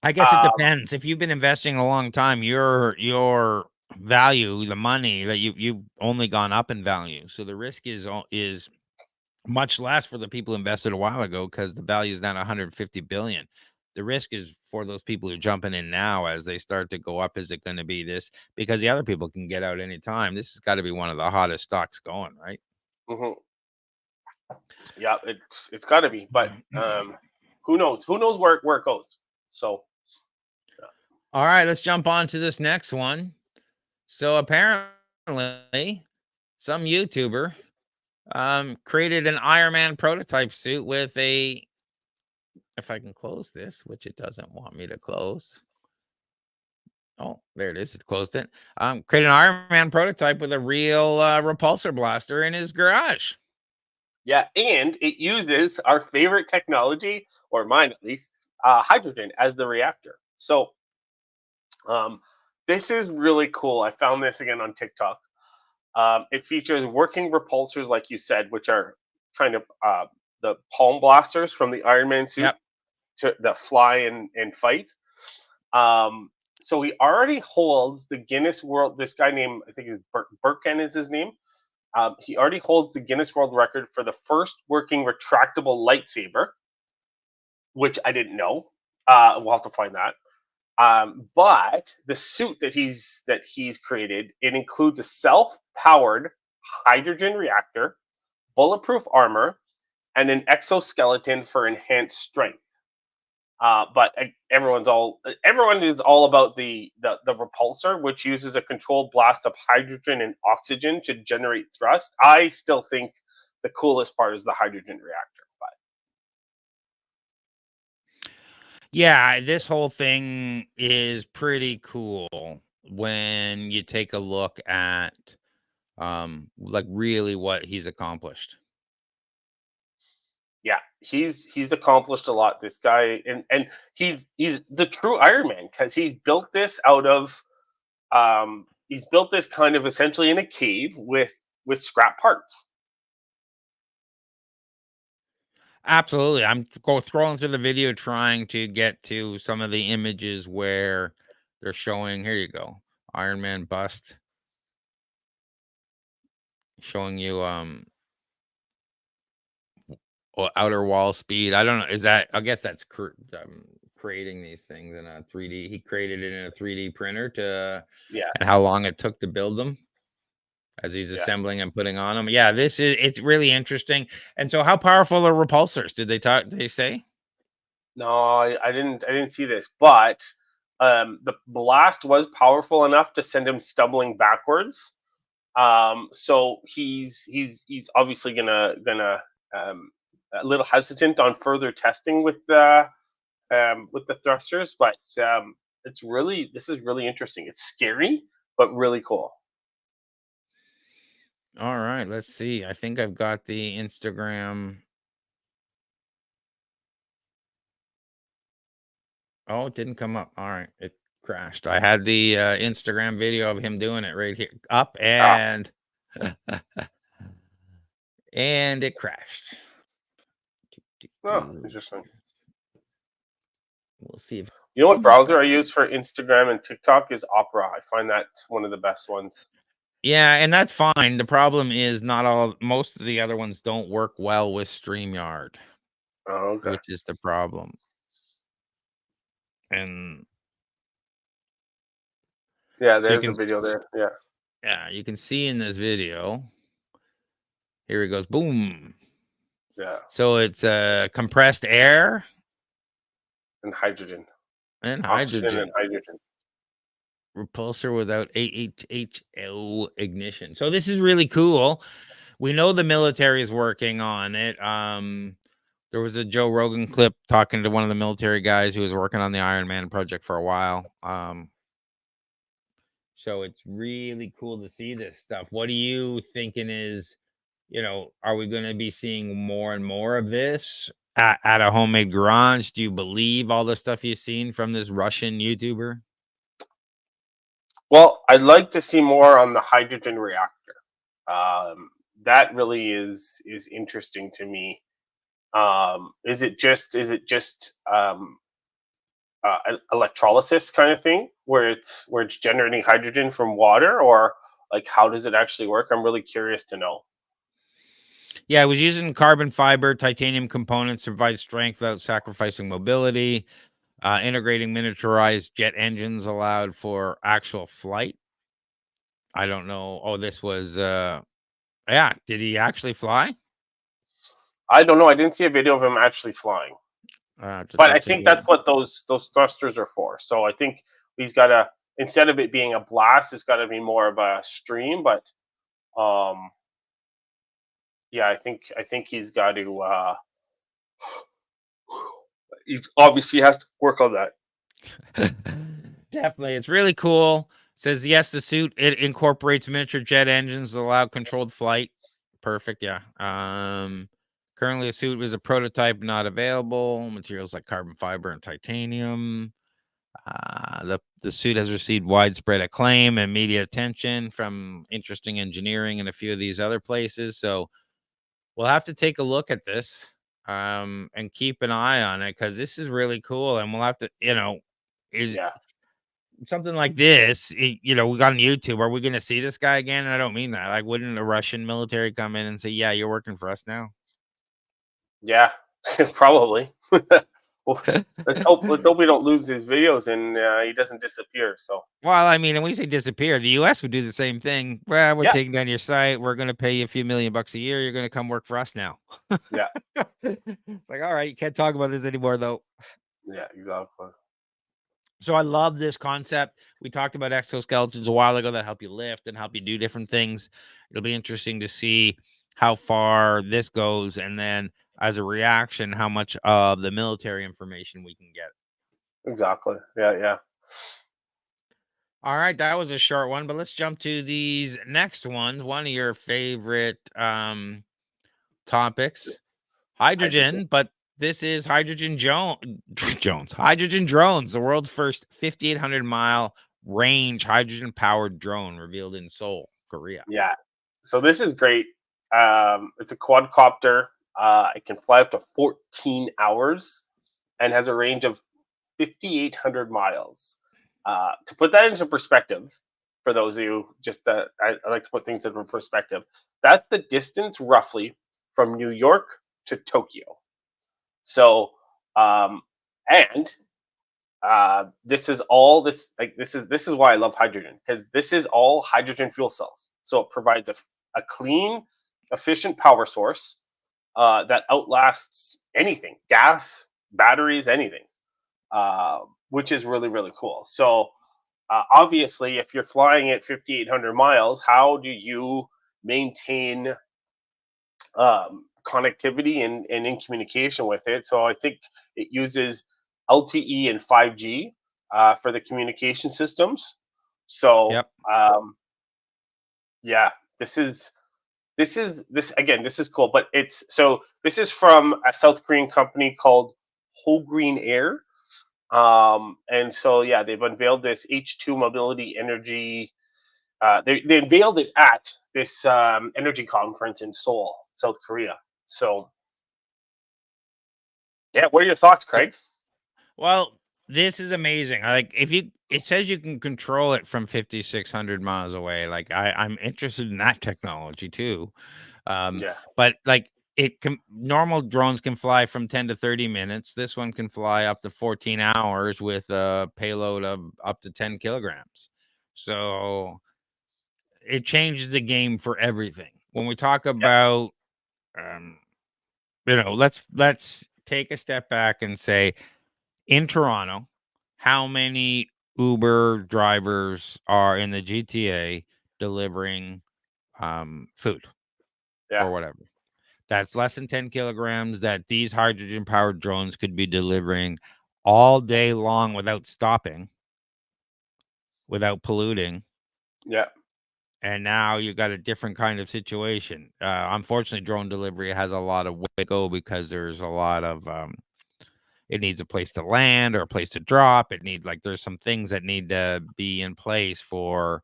I guess it Um, depends. If you've been investing a long time, your value, the money that you've only gone up in value. So the risk is much less for the people invested a while ago because the value is now 150 billion. The risk is for those people who are jumping in now as they start to go up. Is it going to be this? Because the other people can get out anytime. This has got to be one of the hottest stocks going, right? mhm. Yeah, it's got to be, but who knows? Who knows where it goes? So All right, let's jump on to this next one. So apparently, some YouTuber created an Iron Man prototype suit with a. If I can close this, which it doesn't want me to close. Oh, there it is. It closed it. Created an Iron Man prototype with a real repulsor blaster in his garage. yeah, and it uses our favorite technology, or mine at least, hydrogen as the reactor. So um, this is really cool. I found this again on TikTok. It features working repulsors, like you said, which are kind of the palm blasters from the Iron Man suit Yep. that fly and fight. Um, so he already holds the Guinness World. This guy named I think is Birken is his name. He already holds the Guinness World Record for the first working retractable lightsaber, which I didn't know. We'll have to find that. But the suit that he's created, it includes a self-powered hydrogen reactor, bulletproof armor, and an exoskeleton for enhanced strength. But everyone is all about the repulsor, which uses a controlled blast of hydrogen and oxygen to generate thrust. I still think the coolest part is the hydrogen reactor. But Yeah, this whole thing is pretty cool when you take a look at like really what he's accomplished. yeah, he's accomplished a lot. This guy, and he's the true Iron Man because he's built this kind of essentially in a cave with scrap parts. Absolutely. I'm scrolling through the video trying to get to some of the images where they're showing, here you go. Iron Man bust showing you outer wall speed. I don't know. Is that I guess that's creating these things in a 3D. He created it in a 3D printer to Yeah, and how long it took to build them as he's yeah. assembling and putting on them. Yeah, it's really interesting. And so how powerful are repulsors? Did they say? No, I didn't see this, but the blast was powerful enough to send him stumbling backwards. So he's obviously gonna a little hesitant on further testing with the thrusters, but this is really interesting. It's scary, but really cool. All right, let's see. I think I've got the Instagram. Oh, it didn't come up. All right, it crashed. I had the Instagram video of him doing it right here up, Ah, and and it crashed. Do, do, oh, do. interesting. We'll see if You know what he's browser back. I use for Instagram and TikTok is Opera. I find that one of the best ones. Yeah, and that's fine. The problem is most of the other ones don't work well with StreamYard, Oh, okay. which is the problem. And Yeah, so you there's the can video there. Yeah, yeah, you can see in this video. Here he goes. Boom. yeah, So it's compressed air and hydrogen, and oxygen and hydrogen. hydrogen. Repulsor without AHHO ignition. So this is really cool. We know the military is working on it. There was a Joe Rogan clip talking to one of the military guys who was working on the Iron Man project for a while. So it's really cool to see this stuff. What are you thinking is, are we going to be seeing more and more of this at a homemade garage? Do you believe all the stuff you've seen from this Russian YouTuber? Well, I'd like to see more on the hydrogen reactor. That really is interesting to me. Electrolysis kind of thing where it's generating hydrogen from water, or like how does it actually work? I'm really curious to know. Yeah, I was using carbon fiber, titanium components to provide strength without sacrificing mobility. Integrating miniaturized jet engines allowed for actual flight. I don't know. Oh, this was yeah. Did he actually fly? I don't know. I didn't see a video of him actually flying, To but go I take think a that's what those thrusters are for. So I think he's got to, instead of it being a blast, it's got to be more of a stream. But um, yeah, I think he's got to. He's obviously has to work on that. Definitely, it's really cool. Says yes, the suit it incorporates miniature jet engines that allow controlled flight. Perfect, yeah. Currently, the suit is a prototype, not available. Materials like carbon fiber and titanium. The suit has received widespread acclaim and media attention from interesting engineering and a few of these other places. So we'll have to take a look at this and keep an eye on it because this is really cool. And we'll have to, is Yeah, something like this, we got on YouTube. Are we going to see this guy again? And I don't mean that. Like, wouldn't the Russian military come in and say, "Yeah, you're working for us now"? yeah, probably. Well, let's hope we don't lose his videos and he doesn't disappear. So Well, I mean, and when we say disappear, the US would do the same thing. Well, we're yeah, taking down your site. We're going to pay you a few $1 million a year. You're going to come work for us now. yeah, It's like, all right, you can't talk about this anymore, though. yeah, exactly. So I love this concept. We talked about exoskeletons a while ago that help you lift and help you do different things. It'll be interesting to see how far this goes, and then as a reaction, how much of the military information we can get. Exactly. Yeah, yeah. All right, that was a short one, but let's jump to these next ones. One of your favorite topics, Hydrogen. hydrogen, but this is hydrogen Jones, hydrogen drones, the world's first 5,800-mile range hydrogen powered drone revealed in Seoul, Korea. Yeah. So this is great. It's a quadcopter. It can fly up to 14 hours and has a range of 5,800 miles. To put that into perspective, for those of you I like to put things into perspective. That's the distance roughly from New York to Tokyo. So, um, and this is all this like this is why I love hydrogen, because this is all hydrogen fuel cells. So it provides a clean, efficient power source that outlasts anything, gas, batteries, anything, which is really really cool. So obviously, if you're flying at 5,800 miles, how do you maintain connectivity and in communication with it? So I think it uses LTE and 5G. for the communication systems. So Yep. yeah, this again. This is cool, but this is from a South Korean company called Whole Green Air. And so yeah, they've unveiled this H2 mobility energy. They unveiled it at this energy conference in Seoul, South Korea. So yeah, what are your thoughts, So, Craig? well, this is amazing. Like if you it says you can control it from 5,600 miles away. Like I'm interested in that technology too. Yeah, But like it can normal drones can fly from 10 to 30 minutes. This one can fly up to 14 hours with a payload of up to 10 kilograms. So it changes the game for everything. When we talk yeah, about um, let's take a step back and say in Toronto, how many Uber drivers are in the GTA delivering food yeah, or whatever? That's less than 10 kilograms that these hydrogen powered drones could be delivering all day long without stopping, without polluting. yeah. And now you got a different kind of situation. Unfortunately, drone delivery has a lot of way to go because there's a lot of it needs a place to land or a place to drop. It need like there's some things that need to be in place for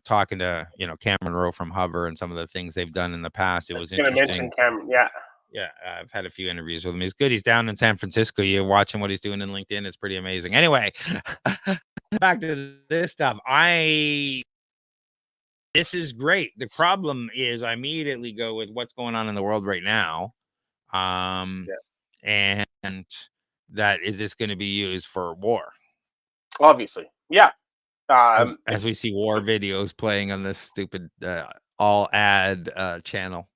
talking to Cameron Rowe from Hover and some of the things they've done in the past. It I was was gonna mention interesting. Cameron. Yeah, Yeah, I've had a few interviews with him. He's good. He's down in San Francisco. You're watching what he's doing in LinkedIn. It's pretty amazing. Anyway, back to this stuff. This is great. The problem is I immediately go with what's going on in the world right now. Um, yeah. and that is this going to be used for war? Obviously, yeah. As It's we see war videos playing on this stupid all ad channel.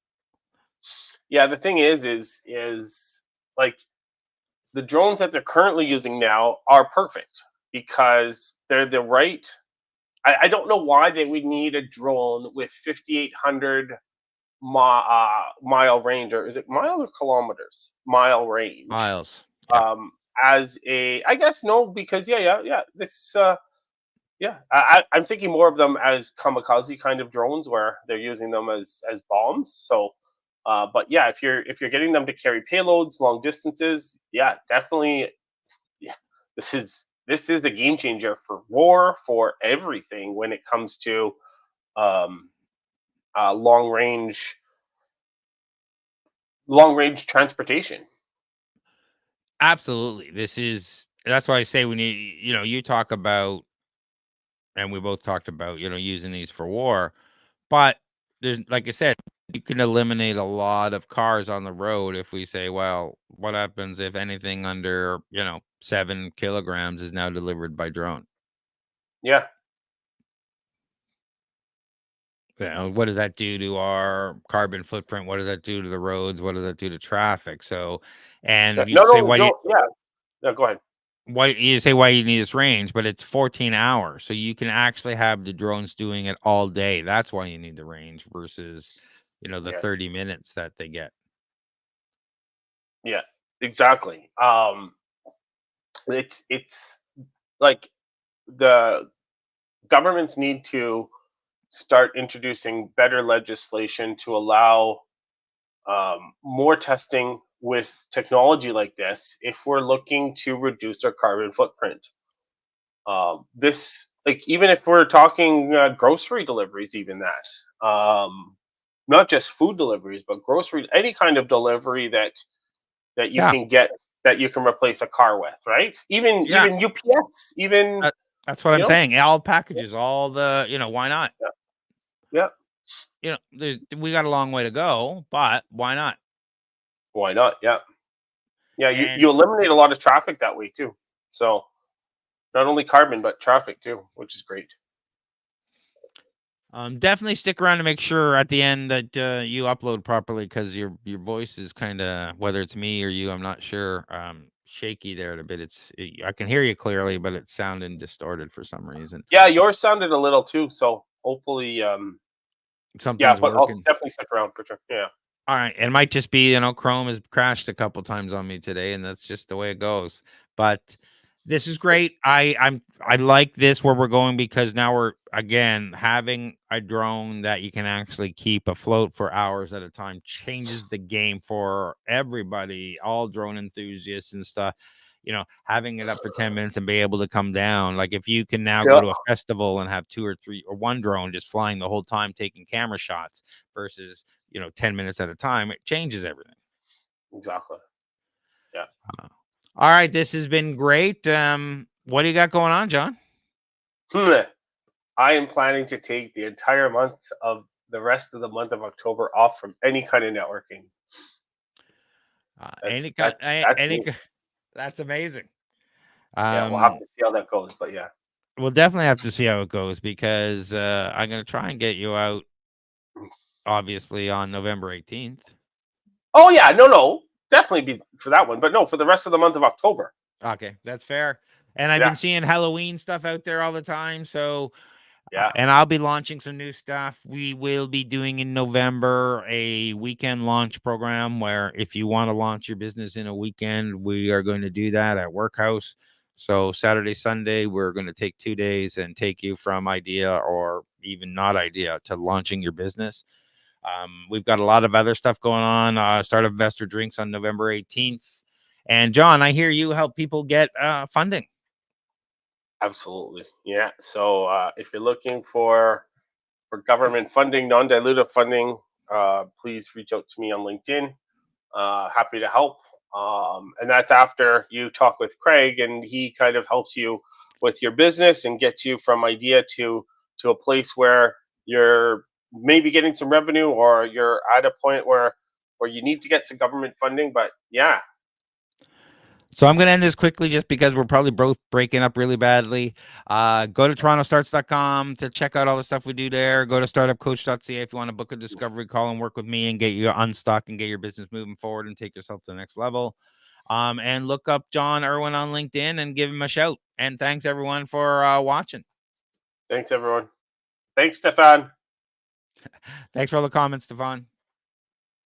yeah. The thing is like the drones that they're currently using now are perfect because they're the right. I don't know why they would need a drone with 5,800 mile range, or is it miles or kilometers? Mile range. Miles. Yep. As a, I guess no, because yeah. This yeah, I'm thinking more of them as kamikaze kind of drones where they're using them as bombs. So, but yeah, if you're getting them to carry payloads long distances, yeah, definitely, yeah, this is the game changer for war for everything when it comes to um, long range transportation. Absolutely. That's why I say when you talk about and we both talked about, using these for war, but there's like I said, you can eliminate a lot of cars on the road if we say, well, what happens if anything under, 7 kilograms is now delivered by drone? Yeah, What does that do to our carbon footprint? What does that do to the roads? What does that do to traffic? So, and you not say only why do you drone. Yeah, no, go ahead. why you need this range, but it's 14 hours. So you can actually have the drones doing it all day. That's why you need the range versus, the Yeah, 30 minutes that they get. yeah, exactly. It's like the governments need to start introducing better legislation to allow more testing with technology like this if we're looking to reduce our carbon footprint. This, like, even if we're talking grocery deliveries, even that, not just food deliveries, but grocery, any kind of delivery that you Yeah. can get that you can replace a car with, right? Yeah. Even UPS, even that- that's what you I'm know, saying. All yeah, packages, all the, why not? yeah, yeah. We got a long way to go, but why not? Why not? Yeah, yeah. You And eliminate a lot of traffic that way too. So not only carbon but traffic too, which is great. definitely stick around to make sure at the end that you upload properly because your voice is kind of whether it's me or you, I'm not sure. Shaky there a bit. I can hear you clearly, but it's sounding distorted for some reason. Yeah, yours sounded a little too. So hopefully, yeah. Something's But I'll working. definitely stick around for sure. Yeah, All right, it might just be Chrome has crashed a couple times on me today, and that's just the way it goes. But This is great. I like this where we're going, because now we're again having a drone that you can actually keep afloat for hours at a time changes the game for everybody, all drone enthusiasts and stuff. Having it up for 10 minutes and be able to come down. Like if you can now go Yeah, to a festival and have two or three or one drone just flying the whole time taking camera shots versus, 10 minutes at a time, it changes everything. exactly. Yeah. All right, this has been great. What do you got going on, John? I am planning to take the entire month of the rest of the month of October off from any kind of networking. That's Any kind, that that's any. me. That's amazing. Yeah, we'll have Um, to see how that goes, but yeah. we'll definitely have to see how it goes, because I'm gonna try and get you out, obviously, on November 18th. Oh yeah, no, definitely be for that one, but no, for the rest of the month of October. Okay, that's fair. And I've Yeah, been seeing Halloween stuff out there all the time. So, yeah, and I'll be launching some new stuff. We will be doing in November a weekend launch program where if you want to launch your business in a weekend, we are going to do that at Workhouse. So Saturday, Sunday, we're going to take 2 days and take you from idea or even not idea to launching your business. We've got a lot of other stuff going on. Startup Investor Drinks on November 18th. And John, I hear you help people get funding. absolutely. Yeah. So if you're looking for government funding, non-dilutive funding, please reach out to me on LinkedIn. Happy to help. And that's after you talk with Craig, and he kind of helps you with your business and gets you from idea to a place where you're maybe getting some revenue, or you're at a point where you need to get some government funding. But yeah, So I'm going to end this quickly just because we're probably both breaking up really badly. Go to torontostarts.com to check out all the stuff we do there. Go to startupcoach.ca if you want to book a discovery call and work with me and get you unstuck and get your business moving forward and take yourself to the next level. And look up John Irwin on LinkedIn and give him a shout. And thanks everyone for watching. thanks everyone. Thanks, Stefan. Thanks for all the comments, Stefan.